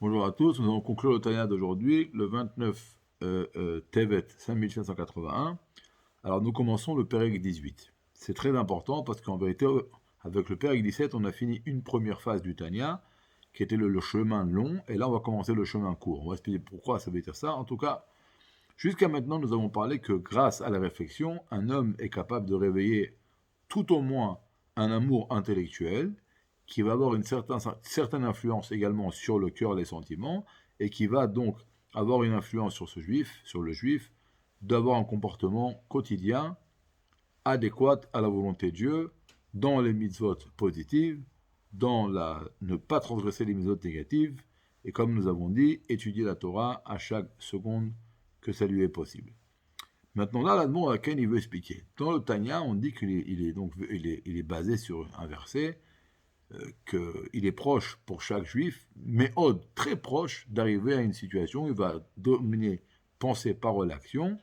Bonjour à tous, nous allons conclure le Tanya d'aujourd'hui, le 29 Tevet 5781. Alors nous commençons le Pérec 18. C'est très important parce qu'en vérité, avec le Pérec 17, on a fini une première phase du Tanya, qui était le chemin long, et là on va commencer le chemin court. On va expliquer pourquoi ça veut dire ça. En tout cas, jusqu'à maintenant, nous avons parlé que grâce à la réflexion, un homme est capable de réveiller tout au moins un amour intellectuel qui va avoir une certaine influence également sur le cœur et les sentiments et qui va donc avoir une influence sur le juif, d'avoir un comportement quotidien adéquat à la volonté de Dieu, dans les mitzvot positives, dans ne pas transgresser les mitzvot négatives, et comme nous avons dit, étudier la Torah à chaque seconde que ça lui est possible. Maintenant, là, l'Admor Aken, il veut expliquer. Dans le Tanya, on dit qu'il est basé sur un verset, qu'il est proche pour chaque juif, mais très proche d'arriver à une situation où il va dominer pensée, parole, action,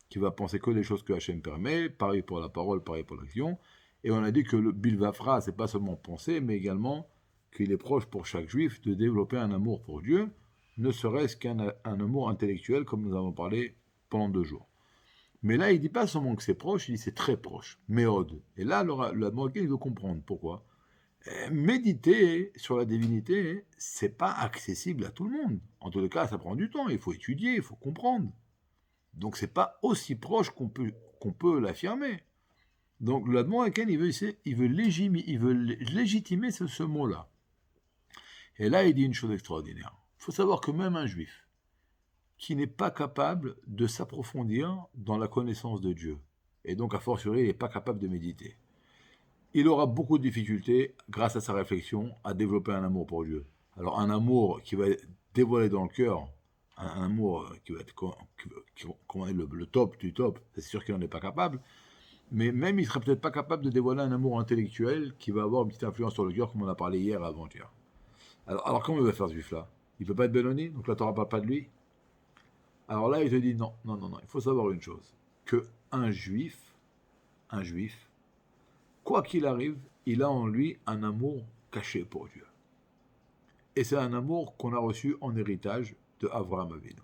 qui va penser que les choses que Hachem permet, pareil pour la parole, pareil pour l'action. Et on a dit que le Bilvafra, c'est pas seulement penser, mais également qu'il est proche pour chaque juif de développer un amour pour Dieu, ne serait-ce qu'un amour intellectuel, comme nous avons parlé pendant 2 jours. Mais là, il ne dit pas seulement que c'est proche, il dit c'est très proche, méode. Et là, la Marocaine, il veut comprendre pourquoi. Méditer sur la divinité, c'est pas accessible à tout le monde. En tous les cas, ça prend du temps, il faut étudier, il faut comprendre. Donc c'est pas aussi proche qu'on peut l'affirmer. Donc le Marocaine, il veut légitimer ce mot-là. Et là, il dit une chose extraordinaire. Il faut savoir que même un juif, qui n'est pas capable de s'approfondir dans la connaissance de Dieu. Et donc, a fortiori, il n'est pas capable de méditer. Il aura beaucoup de difficultés, grâce à sa réflexion, à développer un amour pour Dieu. Alors, un amour qui va dévoiler dans le cœur, un amour qui va être le top du top, c'est sûr qu'il n'en est pas capable, mais même il ne serait peut-être pas capable de dévoiler un amour intellectuel qui va avoir une petite influence sur le cœur, comme on a parlé hier et avant-hier. Alors comment il va faire ce juif-là? Il ne peut pas être Benoni, donc la Torah ne parle pas de lui. Alors là, il te dit non, non, non, non. Il faut savoir une chose, que un juif, quoi qu'il arrive, il a en lui un amour caché pour Dieu. Et c'est un amour qu'on a reçu en héritage de Avraham Avinu.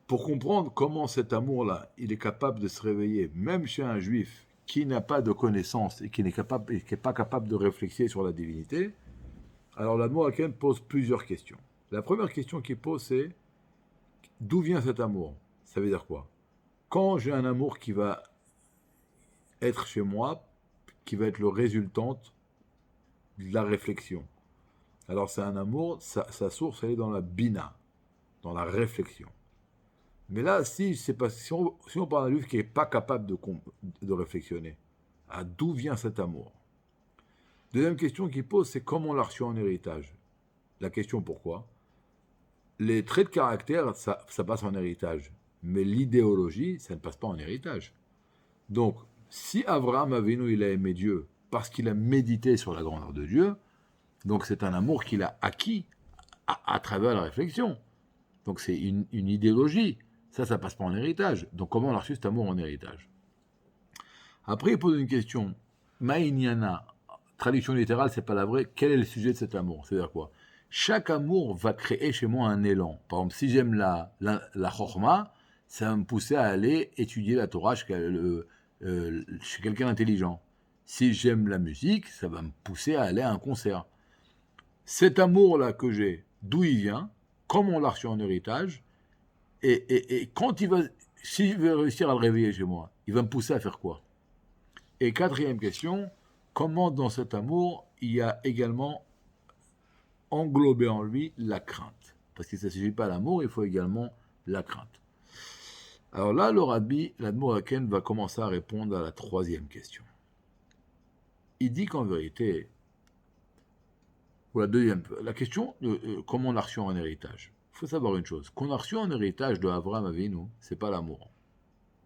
Pour comprendre comment cet amour-là, il est capable de se réveiller, même chez un juif qui n'a pas de connaissance et qui n'est pas capable de réfléchir sur la divinité, alors l'amour à Ken pose plusieurs questions. La première question qu'il pose, c'est d'où vient cet amour? Ça veut dire quoi? Quand j'ai un amour qui va être chez moi, qui va être le résultante de la réflexion. Alors c'est un amour, sa source elle est dans la bina, dans la réflexion. Mais là, si on parle d'un juif qui n'est pas capable de réflexionner, à d'où vient cet amour? Deuxième question qu'il pose, c'est comment on l'a reçu en héritage. La question pourquoi? Les traits de caractère, ça passe en héritage. Mais l'idéologie, ça ne passe pas en héritage. Donc, si Abraham Avinu, il a aimé Dieu parce qu'il a médité sur la grandeur de Dieu, donc c'est un amour qu'il a acquis à travers la réflexion. Donc c'est une idéologie. Ça passe pas en héritage. Donc comment on a reçu cet amour en héritage? Après, il pose une question. Maïniana, traduction littérale, c'est pas la vraie. Quel est le sujet de cet amour? C'est-à-dire quoi? Chaque amour va créer chez moi un élan. Par exemple, si j'aime la chorma, ça va me pousser à aller étudier la Torah chez quelqu'un d'intelligent. Si j'aime la musique, ça va me pousser à aller à un concert. Cet amour-là que j'ai, d'où il vient, comment on l'a reçu en héritage, et quand si je vais réussir à le réveiller chez moi, il va me pousser à faire quoi? Et quatrième question, comment dans cet amour, il y a également englobé en lui la crainte? Parce que ça ne suffit pas à l'amour, il faut également la crainte. Alors là, le Rabbi, l'Admoraken, va commencer à répondre à la troisième question. Il dit qu'en vérité, ou la question de comment on a reçu en héritage. Il faut savoir une chose, qu'on a reçu en héritage de Avraham Avinu, c'est pas l'amour.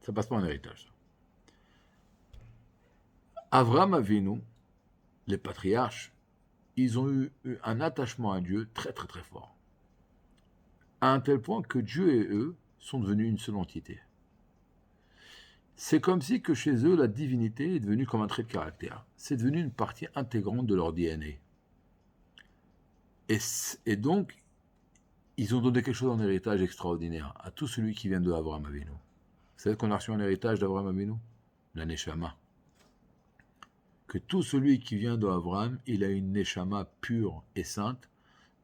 Ça passe pas en héritage. Avraham Avinu, les patriarches, ils ont eu un attachement à Dieu très très très fort. À un tel point que Dieu et eux sont devenus une seule entité. C'est comme si que chez eux, la divinité est devenue comme un trait de caractère. C'est devenu une partie intégrante de leur DNA. Et donc, ils ont donné quelque chose en héritage extraordinaire à tout celui qui vient de Avraham Avinu. Vous savez qu'on a reçu en héritage d'Avraham Avinu? La Neshama. Que tout celui qui vient d'Avraham, il a une Neshama pure et sainte,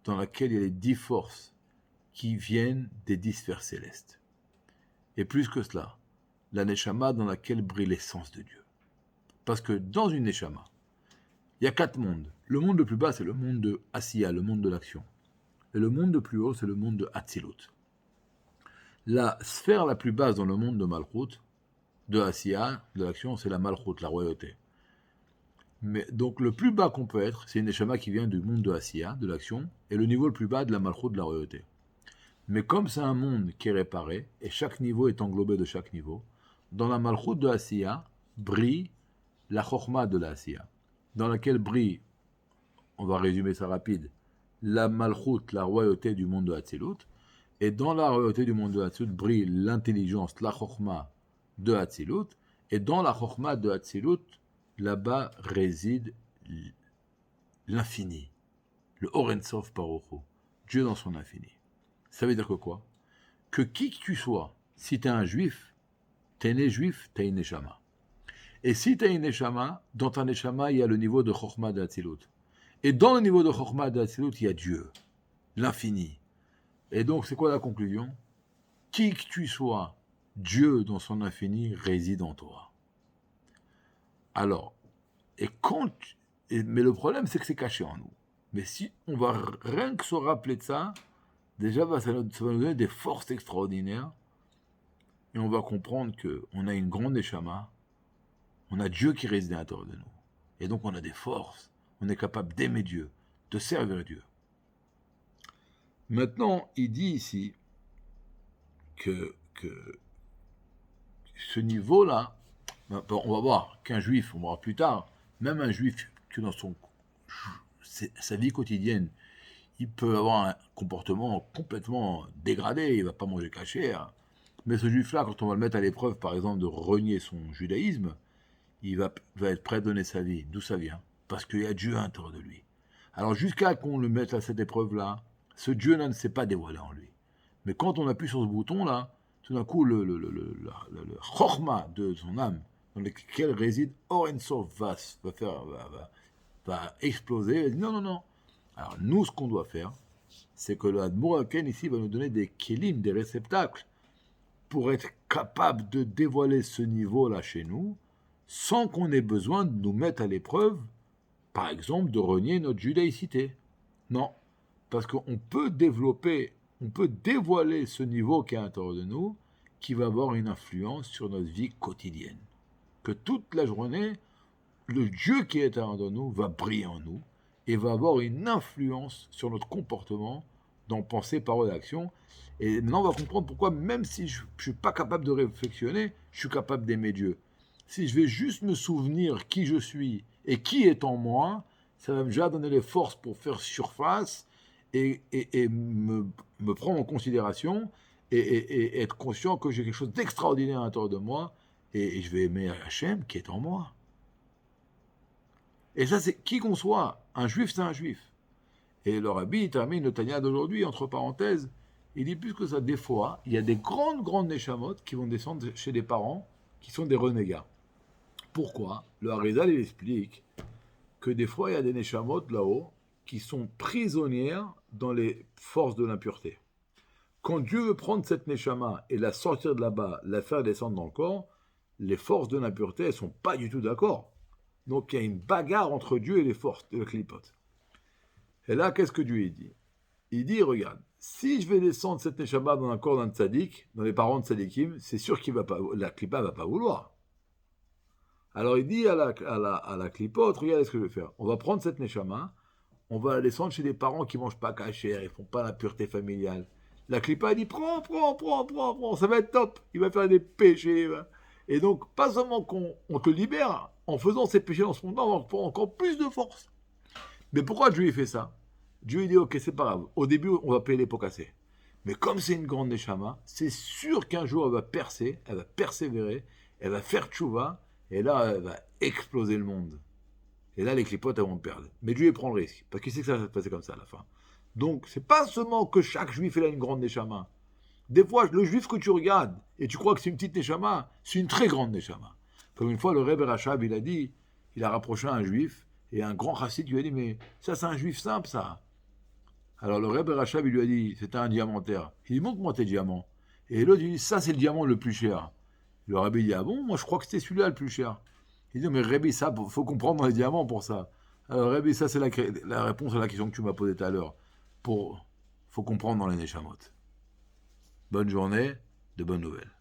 dans laquelle il y a les 10 forces qui viennent des 10 sphères célestes. Et plus que cela, la Neshama dans laquelle brille l'essence de Dieu. Parce que dans une Neshama, il y a 4 mondes. Le monde le plus bas, c'est le monde de Asiya, le monde de l'action. Et le monde le plus haut, c'est le monde de Hatzilut. La sphère la plus basse dans le monde de Malchut, de Asiya, de l'action, c'est la Malchut, la royauté. Mais donc le plus bas qu'on peut être, c'est une Neshama qui vient du monde de Asiya, de l'action, et le niveau le plus bas de la Malchut, de la royauté. Mais comme c'est un monde qui est réparé, et chaque niveau est englobé de chaque niveau, dans la Malchut de Asiya brille la Chokhma de la Asiya, dans laquelle brille, on va résumer ça rapide, la Malchut, la royauté du monde de Hatzilut, et dans la royauté du monde de Hatzilut brille l'intelligence, la Chokhma de Hatzilut, et dans la Chokhma de Hatzilut, là-bas réside l'infini, le Oren Sof Baruch Hu, Dieu dans son infini. Ça veut dire que quoi? Que qui que tu sois, si tu es un juif, tu es né juif, tu as une Neshama. Et si tu as une Neshama, dans ta Neshama, il y a le niveau de Chokhma de Hatzilut. Et dans le niveau de Chokhma de Hatzilut, il y a Dieu, l'infini. Et donc, c'est quoi la conclusion? Qui que tu sois, Dieu dans son infini réside en toi. Alors, mais le problème, c'est que c'est caché en nous. Mais si on va rien que se rappeler de ça, déjà, ça va nous donner des forces extraordinaires. Et on va comprendre qu'on a une grande Neshama, on a Dieu qui réside à l'intérieur de nous. Et donc, on a des forces. On est capable d'aimer Dieu, de servir Dieu. Maintenant, il dit ici que ce niveau-là, on va voir qu'un juif, on verra plus tard, même un juif que dans sa vie quotidienne, il peut avoir un comportement complètement dégradé, il ne va pas manger cachère. Mais ce juif-là, quand on va le mettre à l'épreuve, par exemple, de renier son judaïsme, il va être prêt à donner sa vie. D'où ça vient? Parce qu'il y a Dieu à l'intérieur de lui. Alors jusqu'à qu'on le mette à cette épreuve-là, ce Dieu-là ne s'est pas dévoilé en lui. Mais quand on appuie sur ce bouton-là, tout d'un coup, le chorma de son âme, dans lequel réside Oren Sof, va exploser. Il dit non, non, non. Alors nous, ce qu'on doit faire, c'est que le Admour Haken ici va nous donner des kélim, des réceptacles, pour être capable de dévoiler ce niveau-là chez nous, sans qu'on ait besoin de nous mettre à l'épreuve, par exemple, de renier notre judaïcité. Non, parce qu'on peut développer, on peut dévoiler ce niveau qui est à l'intérieur de nous, qui va avoir une influence sur notre vie quotidienne. Que toute la journée, le Dieu qui est à l'intérieur de nous va briller en nous et va avoir une influence sur notre comportement dans pensée, parole et action. Et maintenant, on va comprendre pourquoi, même si je ne suis pas capable de réflexionner, je suis capable d'aimer Dieu. Si je vais juste me souvenir qui je suis et qui est en moi, ça va déjà donner les forces pour faire surface et me prendre en considération et être conscient que j'ai quelque chose d'extraordinaire à l'intérieur de moi et je vais aimer Hachem qui est en moi. Et ça, c'est qui qu'on soit. Un juif, c'est un juif. Et le rabbi, il termine le Tanya d'aujourd'hui, entre parenthèses, il dit plus que ça, des fois, il y a des grandes neshamot qui vont descendre chez des parents qui sont des renégats. Pourquoi? Le Harizal, il explique que des fois, il y a des neshamot là-haut qui sont prisonnières dans les forces de l'impureté. Quand Dieu veut prendre cette neshama et la sortir de là-bas, la faire descendre dans le corps, les forces de l'impureté, elles ne sont pas du tout d'accord. Donc il y a une bagarre entre Dieu et les forces de la clipote. Et là, qu'est-ce que Dieu dit? Il dit, regarde, si je vais descendre cette neshama dans un corps d'un tzaddik, dans les parents de tzaddikim, c'est sûr que la clipa ne va pas vouloir. Alors il dit à la clipote, regarde ce que je vais faire. On va prendre cette neshama, on va la descendre chez des parents qui ne mangent pas cachère, ils ne font pas la pureté familiale. La clipa dit, prends, ça va être top, il va faire des péchés. Et donc, pas seulement qu'on te libère, en faisant ces péchés dans ce monde-là, on va prendre encore plus de force. Mais pourquoi Dieu fait ça? Dieu dit, ok, c'est pas grave, au début, on va payer les pots cassés. Mais comme c'est une grande neshama, c'est sûr qu'un jour, elle va percer, elle va persévérer, elle va faire tchouva, et là, elle va exploser le monde. Et là, les clipotes, elles vont perdre. Mais Dieu, il prend le risque, parce qu'il sait que ça va se passer comme ça à la fin. Donc, c'est pas seulement que chaque juif il a une grande neshama. Des fois, le juif que tu regardes et tu crois que c'est une petite neshama, c'est une très grande neshama. Comme une fois, le Rebbe Rachab, il a dit, il a rapproché un juif et un grand chassid lui a dit, mais ça, c'est un juif simple, ça. Alors le Rebbe Rachab, il lui a dit, c'était un diamantaire. Il dit, montre-moi tes diamants. Et l'autre, il dit, ça, c'est le diamant le plus cher. Le Rebbe dit, ah bon, moi, je crois que c'était celui-là le plus cher. Il dit, mais Rebbe, ça, faut comprendre les diamants pour ça. Alors Rebbe, ça, c'est la réponse à la question que tu m'as posée tout à l'heure. Faut comprendre dans les Neshamot. Bonne journée, de bonnes nouvelles.